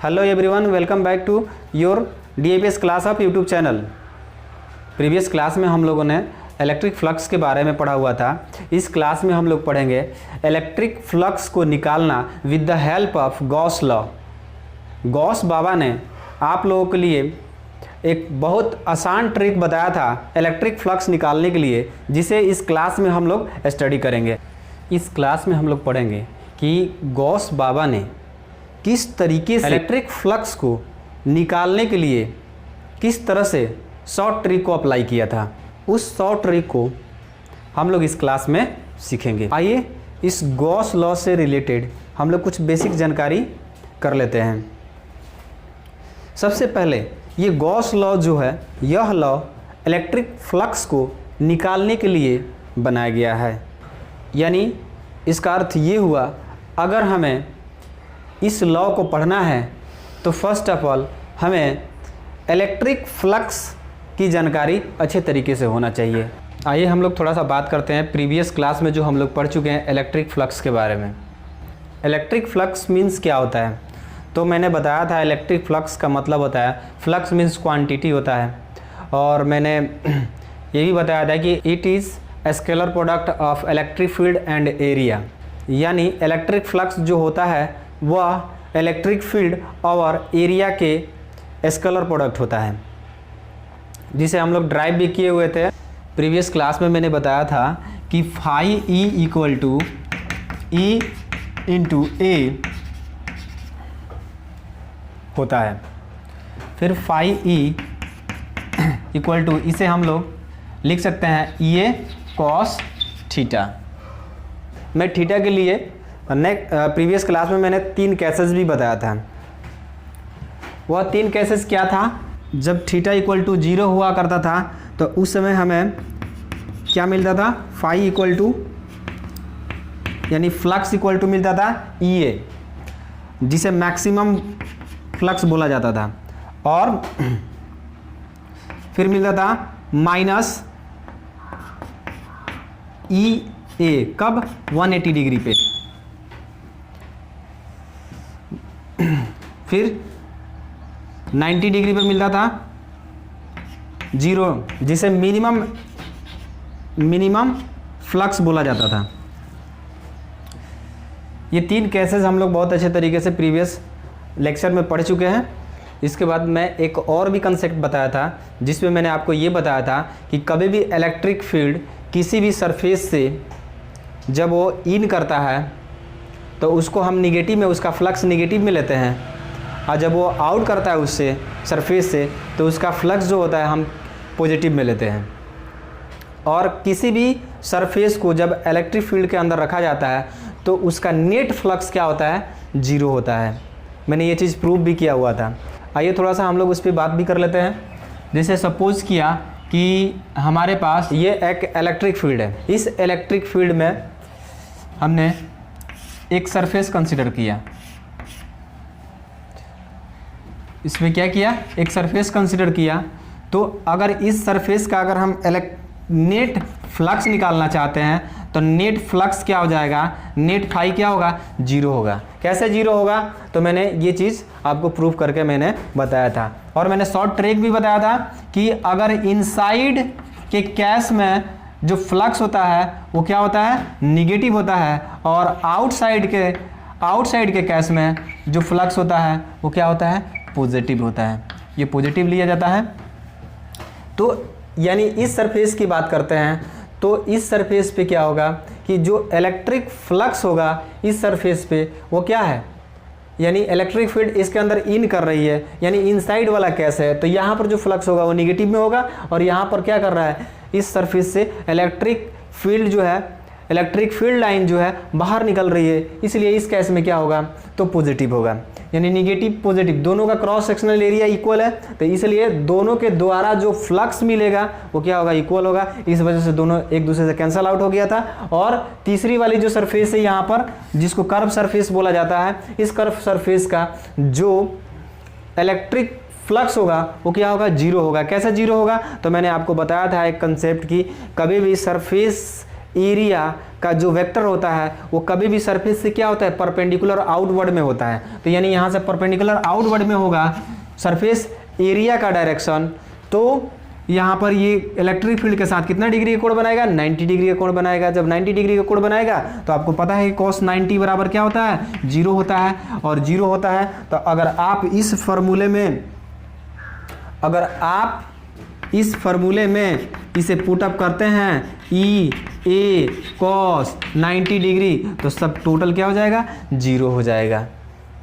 Hello everyone, welcome back to your DAPS class of YouTube channel. Previous class में हम लोगों ने electric flux के बारे में पढ़ा हुआ था। इस क्लास में हम लोग पढ़ेंगे इलेक्ट्रिक फ्लक्स को निकालना with the help of Gauss law. Gauss बाबा ने आप लोगों के लिए एक बहुत आसान ट्रिक बताया था इलेक्ट्रिक फ्लक्स निकालने के लिए, जिसे इस क्लास में हम लोग स्टडी करेंगे। इस क्लास में हम लोग पढ़ेंगे कि गॉस बाबा ने किस तरीके से इलेक्ट्रिक फ्लक्स को निकालने के लिए किस तरह से शॉर्ट ट्रिक को अप्लाई किया था। उस शॉर्ट ट्रिक को हम लोग इस क्लास में सीखेंगे। आइए इस गॉस लॉ से रिलेटेड हम लोग कुछ बेसिक जानकारी कर लेते हैं। सबसे पहले ये गॉस लॉ जो है, यह लॉ इलेक्ट्रिक फ्लक्स को निकालने के लिए बनाया गया है। यानी इसका अर्थ ये हुआ, अगर हमें इस लॉ को पढ़ना है तो फर्स्ट ऑफ ऑल हमें इलेक्ट्रिक फ्लक्स की जानकारी अच्छे तरीके से होना चाहिए। आइए हम लोग थोड़ा सा बात करते हैं प्रीवियस क्लास में जो हम लोग पढ़ चुके हैं इलेक्ट्रिक फ्लक्स के बारे में। इलेक्ट्रिक फ्लक्स मीन्स क्या होता है, तो मैंने बताया था इलेक्ट्रिक फ्लक्स का मतलब होता है, फ्लक्स मीन्स क्वांटिटी होता है। और मैंने ये भी बताया था कि it is scalar product of electric field and area. यानी इलेक्ट्रिक फ्लक्स जो होता है वह इलेक्ट्रिक फील्ड और एरिया के स्केलर प्रोडक्ट होता है, जिसे हम लोग ड्राइव भी किए हुए थे। प्रीवियस क्लास में मैंने बताया था कि phi E equal to E into A होता है। फिर फाई ई इक्वल टू, इसे हम लोग लिख सकते हैं ई ए कॉस थीटा। मैं थीटा के लिए प्रीवियस क्लास में मैंने 3 केसेस भी बताया था। वह 3 केसेस क्या था, जब थीटा इक्वल टू 0 हुआ करता था तो उस समय हमें क्या मिलता था, फाई इक्वल टू यानी फ्लक्स इक्वल टू मिलता था ई ए, जिसे मैक्सिमम फ्लक्स बोला जाता था। और फिर मिलता था माइनस ई ए, कब 180 डिग्री पे। फिर 90 डिग्री पे मिलता था 0, जिसे मिनिमम फ्लक्स बोला जाता था। ये 3 केसेस हम लोग बहुत अच्छे तरीके से प्रीवियस लेक्चर में पढ़ चुके हैं। इसके बाद मैं एक और भी कंसेप्ट बताया था, जिसमें मैंने आपको ये बताया था कि कभी भी इलेक्ट्रिक फील्ड किसी भी सरफेस से जब वो इन करता है तो उसको हम निगेटिव में, उसका फ्लक्स निगेटिव में लेते हैं, और जब वो आउट करता है उससे सरफेस से तो उसका फ्लक्स जो होता है हम पॉजिटिव में लेते हैं। और किसी भी सरफेस को जब इलेक्ट्रिक फील्ड के अंदर रखा जाता है तो उसका नेट फ्लक्स क्या होता है, 0 होता है। मैंने ये चीज़ प्रूव भी किया हुआ था। आइए थोड़ा सा हम लोग उस पर बात भी कर लेते हैं। जैसे सपोज किया कि हमारे पास ये एक इलेक्ट्रिक फील्ड है। इस इलेक्ट्रिक फील्ड में हमने एक सरफेस कंसिडर किया। इसमें क्या किया, एक सरफेस कंसिडर किया। तो अगर इस सरफेस का अगर हम नेट फ्लक्स निकालना चाहते हैं तो नेट फ्लक्स क्या हो जाएगा, नेट फाई क्या होगा, 0 होगा। कैसे 0 होगा, तो मैंने ये चीज़ आपको प्रूफ करके मैंने बताया था। और मैंने शॉर्ट ट्रिक भी बताया था कि अगर इनसाइड के केस में जो फ्लक्स होता है वो क्या होता है, निगेटिव होता है, और आउटसाइड के केस में जो फ्लक्स होता है वो क्या होता है, पॉजिटिव होता है। ये पॉजिटिव लिया जाता है। तो यानी इस सरफेस की बात करते हैं तो इस सरफेस पे क्या होगा कि जो इलेक्ट्रिक फ्लक्स होगा इस सरफेस पे वो क्या है, यानी इलेक्ट्रिक फील्ड इसके अंदर इन कर रही है, यानी इनसाइड वाला केस है। तो यहाँ पर जो फ्लक्स होगा वो निगेटिव में होगा, और यहाँ पर क्या कर रहा है, इस सरफेस से इलेक्ट्रिक फील्ड जो है, इलेक्ट्रिक फील्ड लाइन जो है बाहर निकल रही है, इसलिए इस केस में क्या होगा, तो पॉजिटिव होगा। यानी निगेटिव पॉजिटिव दोनों का क्रॉस सेक्शनल एरिया इक्वल है, तो इसलिए दोनों के द्वारा जो फ्लक्स मिलेगा वो क्या होगा, इक्वल होगा। इस वजह से दोनों एक दूसरे से कैंसल आउट हो गया था। और तीसरी वाली जो सरफेस है यहाँ पर, जिसको कर्व सरफेस बोला जाता है, इस कर्व सरफेस का जो इलेक्ट्रिक फ्लक्स होगा वो क्या होगा, 0 होगा। कैसे 0 होगा, तो मैंने आपको बताया था एक कंसेप्ट की, कभी भी सरफेस एरिया का जो वेक्टर होता है वो कभी भी सरफेस से क्या होता है, परपेंडिकुलर आउटवर्ड में होता है। तो यानी यहाँ से परपेंडिकुलर आउटवर्ड में होगा सरफेस एरिया का डायरेक्शन, तो यहाँ पर ये इलेक्ट्रिक फील्ड के साथ कितना डिग्री का कोण बनाएगा, 90 डिग्री का कोण बनाएगा। जब 90 डिग्री का कोण बनाएगा तो आपको पता है कि cos 90 बराबर क्या होता है, 0 होता है। और 0 होता है तो अगर आप इस फार्मूले में इसे पुटअप करते हैं ई ए cos 90 डिग्री, तो सब टोटल क्या हो जाएगा, 0 हो जाएगा।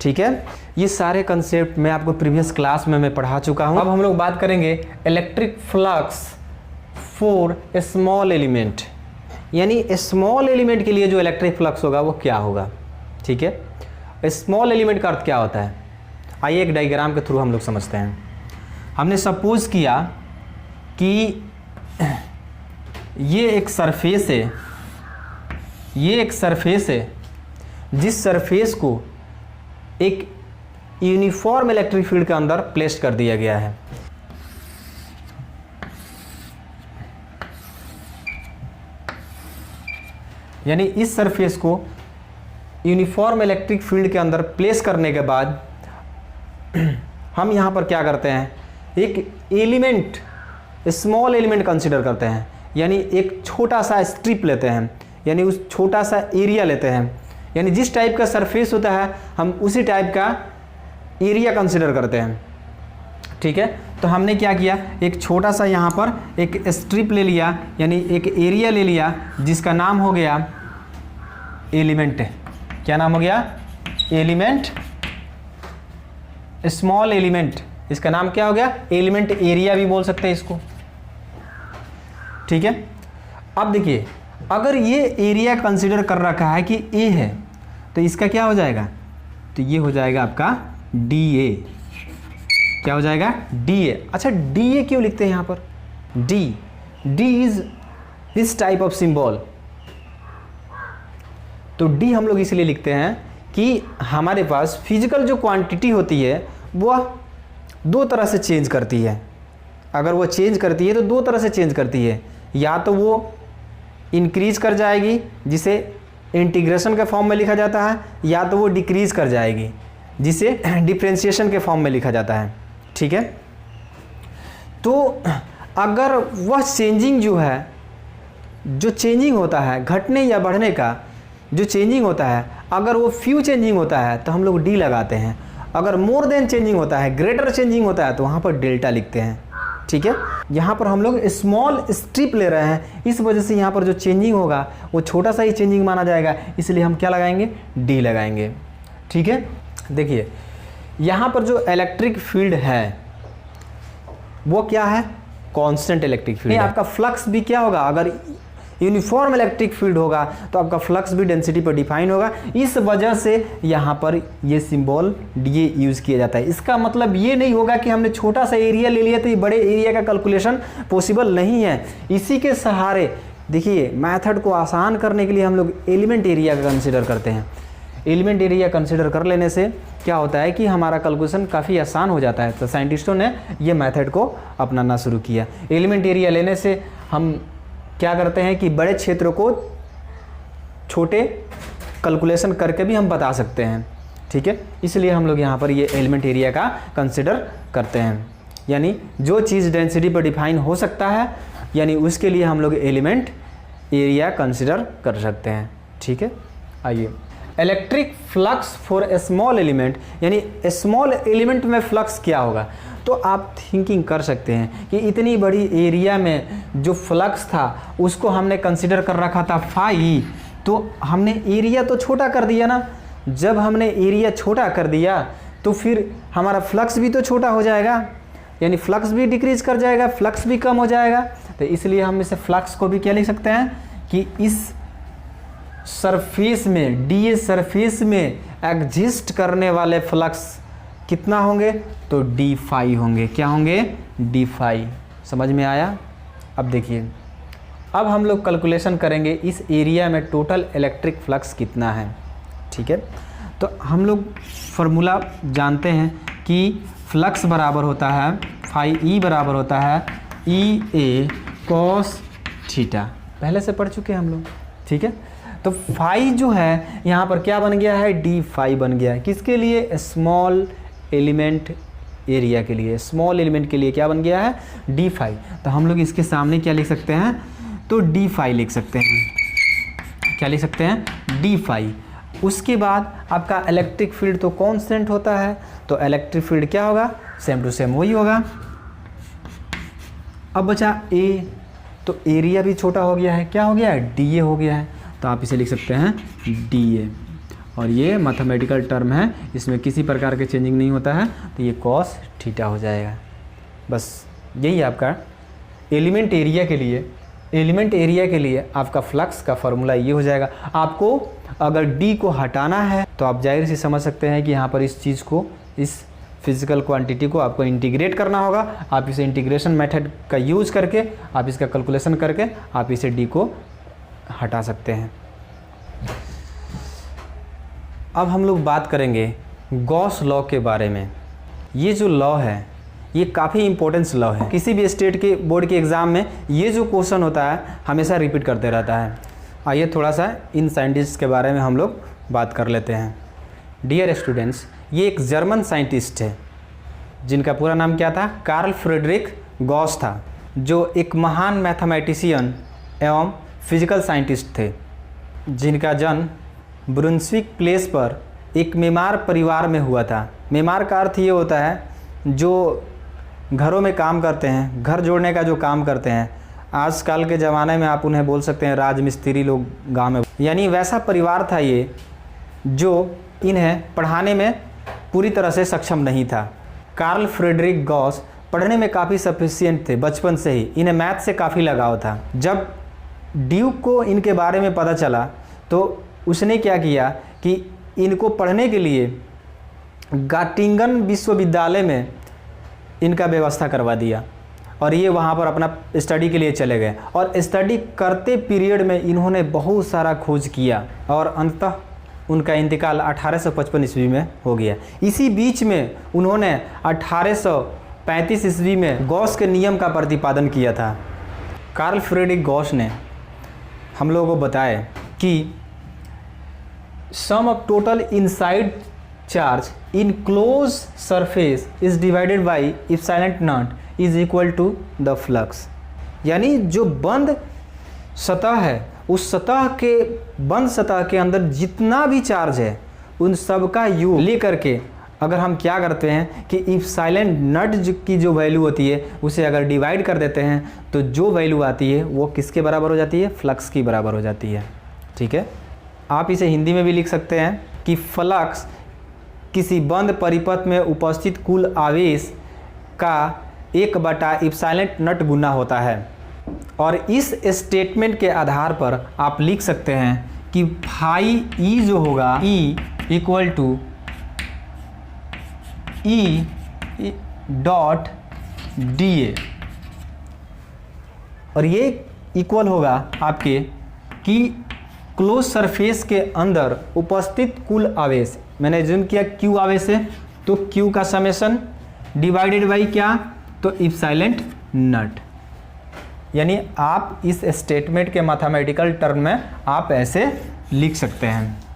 ठीक है, ये सारे कंसेप्ट मैं आपको प्रीवियस क्लास में मैं पढ़ा चुका हूँ। अब हम लोग बात करेंगे electric flux for a small element, यानी स्मॉल एलिमेंट के लिए जो इलेक्ट्रिक फ्लक्स होगा वो क्या होगा। ठीक है, स्मॉल एलिमेंट का अर्थ क्या होता है, आइए एक डायग्राम के थ्रू हम लोग समझते हैं। हमने सपोज किया कि ये एक सरफेस है, जिस सरफेस को एक यूनिफॉर्म इलेक्ट्रिक फील्ड के अंदर प्लेस कर दिया गया है। यानी इस सरफेस को यूनिफॉर्म इलेक्ट्रिक फील्ड के अंदर प्लेस करने के बाद हम यहां पर क्या करते हैं, एक एलिमेंट, स्मॉल एलिमेंट कंसीडर करते हैं। यानी एक छोटा सा स्ट्रिप लेते हैं, यानी उस छोटा सा एरिया लेते हैं। यानी जिस टाइप का सरफेस होता है हम उसी टाइप का एरिया कंसीडर करते हैं। ठीक है, तो हमने क्या किया, एक छोटा सा यहाँ पर एक स्ट्रिप ले लिया, यानी एक एरिया ले लिया जिसका नाम हो गया एलिमेंट। क्या नाम हो गया, एलिमेंट, स्मॉल एलिमेंट, इसका नाम क्या हो गया, एलिमेंट एरिया भी बोल सकते हैं इसको। ठीक है, अब देखिए अगर ये एरिया कंसीडर कर रखा है कि ए है तो इसका क्या हो जाएगा, तो ये हो जाएगा आपका डी ए। क्या हो जाएगा, डी ए। अच्छा डी ए क्यों लिखते हैं यहाँ पर, D is this type of symbol. तो डी हम लोग इसलिए लिखते हैं कि हमारे पास फिजिकल जो क्वांटिटी होती है वह दो तरह से चेंज करती है। अगर वो चेंज करती है तो दो तरह से चेंज करती है, या तो वो इंक्रीज कर जाएगी जिसे इंटीग्रेशन के फॉर्म में लिखा जाता है, या तो वो डिक्रीज कर जाएगी जिसे डिफरेंशिएशन के फॉर्म में लिखा जाता है। ठीक है, तो अगर वह चेंजिंग जो है, जो चेंजिंग होता है घटने या बढ़ने का जो चेंजिंग होता है, अगर वो फ्यू चेंजिंग होता है तो हम लोग डी लगाते हैं। अगर मोर देन चेंजिंग होता है, ग्रेटर चेंजिंग होता है, तो वहाँ पर डेल्टा लिखते हैं। ठीक है, यहाँ पर हम लोग स्मॉल स्ट्रिप ले रहे हैं, इस वजह से यहाँ पर जो चेंजिंग होगा वो छोटा सा ही चेंजिंग माना जाएगा, इसलिए हम क्या लगाएंगे, डी लगाएंगे। ठीक है, देखिए यहाँ पर जो इलेक्ट्रिक फील्ड है वो क्या है, कांस्टेंट इलेक्ट्रिक फील्ड है। आपका फ्लक्स भी क्या होगा, अगर यूनिफॉर्म इलेक्ट्रिक फील्ड होगा तो आपका फ्लक्स भी डेंसिटी पर डिफाइन होगा। इस वजह से यहाँ पर ये सिंबल डी यूज़ किया जाता है। इसका मतलब ये नहीं होगा कि हमने छोटा सा एरिया ले लिया तो ये बड़े एरिया का कैलकुलेशन पॉसिबल नहीं है। इसी के सहारे देखिए मेथड को आसान करने के लिए हम लोग एलिमेंट एरिया का कंसिडर करते हैं। एलिमेंट एरिया कंसिडर कर लेने से क्या होता है कि हमारा कैलकुलेशन काफ़ी आसान हो जाता है। तो साइंटिस्टों ने ये मेथड को अपनाना शुरू किया। एलिमेंट एरिया लेने से हम क्या करते हैं कि बड़े क्षेत्र को छोटे कैलकुलेशन करके भी हम बता सकते हैं। ठीक है, इसलिए हम लोग यहाँ पर ये एलिमेंट एरिया का कंसिडर करते हैं। यानी जो चीज़ डेंसिटी पर डिफाइन हो सकता है, यानी उसके लिए हम लोग एलिमेंट एरिया कंसिडर कर सकते हैं। ठीक है, आइए electric flux for a small element, यानी स्मॉल एलिमेंट में फ्लक्स क्या होगा। तो आप थिंकिंग कर सकते हैं कि इतनी बड़ी एरिया में जो फ्लक्स था उसको हमने कंसिडर कर रखा था फाई, तो हमने एरिया तो छोटा कर दिया ना। जब हमने एरिया छोटा कर दिया तो फिर हमारा फ्लक्स भी तो छोटा हो जाएगा, यानी फ्लक्स भी डिक्रीज कर जाएगा, फ्लक्स भी कम हो जाएगा। तो इसलिए हम इसे फ्लक्स को भी क्या लिख सकते हैं कि इस सरफेस में, डी सरफेस में एग्जिस्ट करने वाले फ्लक्स कितना होंगे, तो डी फाई होंगे। क्या होंगे, डी फाई। समझ में आया। अब देखिए, अब हम लोग कैलकुलेशन करेंगे इस एरिया में टोटल इलेक्ट्रिक फ्लक्स कितना है। ठीक है, तो हम लोग फार्मूला जानते हैं कि फ्लक्स बराबर होता है फाई ई बराबर होता है ई ए कॉस थीटा। पहले से पढ़ चुके हैं हम लोग। ठीक है। तो फाई जो है यहाँ पर क्या बन गया है, डी फाई बन गया है। किसके लिए, स्मॉल एलिमेंट एरिया के लिए, स्मॉल एलिमेंट के लिए क्या बन गया है, डी फाई। तो हम लोग इसके सामने क्या लिख सकते हैं, तो डी फाई लिख सकते हैं। क्या लिख सकते हैं, डी फाई। उसके बाद आपका इलेक्ट्रिक फील्ड तो कांस्टेंट होता है, तो इलेक्ट्रिक फील्ड क्या होगा, सेम टू सेम वही होगा। अब बचा ए, तो एरिया भी छोटा हो गया है, क्या हो गया है, डी ए हो गया है। तो आप इसे लिख सकते हैं डी ए, और ये मैथमेटिकल टर्म है, इसमें किसी प्रकार के चेंजिंग नहीं होता है, तो ये कॉस थीटा हो जाएगा। बस यही आपका एलिमेंट एरिया के लिए, एलिमेंट एरिया के लिए आपका फ्लक्स का फॉर्मूला ये हो जाएगा। आपको अगर डी को हटाना है तो आप जाहिर से समझ सकते हैं कि यहाँ पर इस चीज़ को, इस फिजिकल क्वांटिटी को आपको इंटीग्रेट करना होगा। आप इसे इंटीग्रेशन मेथड का यूज़ करके, आप इसका कैलकुलेशन करके आप इसे डी को हटा सकते हैं। अब हम लोग बात करेंगे गॉस लॉ के बारे में। ये जो लॉ है ये काफ़ी इंपॉर्टेंस लॉ है। किसी भी स्टेट के बोर्ड के एग्ज़ाम में ये जो क्वेश्चन होता है हमेशा रिपीट करते रहता है। आइए थोड़ा सा इन साइंटिस्ट के बारे में हम लोग बात कर लेते हैं। डियर स्टूडेंट्स, ये एक जर्मन साइंटिस्ट है जिनका पूरा नाम क्या था, कार्ल फ्रेडरिक गॉस था, जो एक महान मैथमेटिशियन एवं फिजिकल साइंटिस्ट थे, जिनका जन्म ब्रुन्सविक प्लेस पर एक मेमार परिवार में हुआ था। मेमार का अर्थ ये होता है जो घरों में काम करते हैं, घर जोड़ने का जो काम करते हैं। आजकल के ज़माने में आप उन्हें बोल सकते हैं राजमिस्त्री लोग गांव में, यानी वैसा परिवार था ये जो इन्हें पढ़ाने में पूरी तरह से सक्षम नहीं था। कार्ल फ्रेडरिक गॉस पढ़ने में काफ़ी सफिशिएंट थे, बचपन से ही इन्हें मैथ से काफ़ी लगाव था। जब ड्यूक को इनके बारे में पता चला तो उसने क्या किया कि इनको पढ़ने के लिए गाटिंगन विश्वविद्यालय में इनका व्यवस्था करवा दिया और ये वहाँ पर अपना स्टडी के लिए चले गए। और स्टडी करते पीरियड में इन्होंने बहुत सारा खोज किया और अंततः उनका इंतकाल 1855 ईस्वी में हो गया। इसी बीच में उन्होंने 1835 ईस्वी में गॉस के नियम का प्रतिपादन किया था। कार्ल फ्रेडरिक गॉस ने हम लोगों को बताया कि sum of total inside charge in close surface is divided by epsilon naught is equal to the flux. यानी जो बंद सतह है, उस सतह के, बंद सतह के अंदर जितना भी चार्ज है उन सब का योग लेकर के अगर हम क्या करते हैं कि इप्सिलॉन नॉट की जो वैल्यू होती है उसे अगर डिवाइड कर देते हैं तो जो वैल्यू आती है वो किसके बराबर हो जाती है, फ्लक्स की बराबर हो जाती है। ठीक है, आप इसे हिंदी में भी लिख सकते हैं कि फ्लक्स किसी बंद परिपथ में उपस्थित कुल आवेश का 1/इप्सिलॉन नॉट गुना होता है। और इस स्टेटमेंट के आधार पर आप लिख सकते हैं कि फाई ई जो होगा, E equal to E dot d A, और ये इक्वल होगा आपके कि क्लोज सरफेस के अंदर उपस्थित कुल आवेश, मैंने जूम किया क्यू आवेश है तो क्यू का समेशन डिवाइडेड बाई क्या, तो इप्सिलॉन नॉट। यानी आप इस स्टेटमेंट के मैथमेटिकल टर्म में आप ऐसे लिख सकते हैं।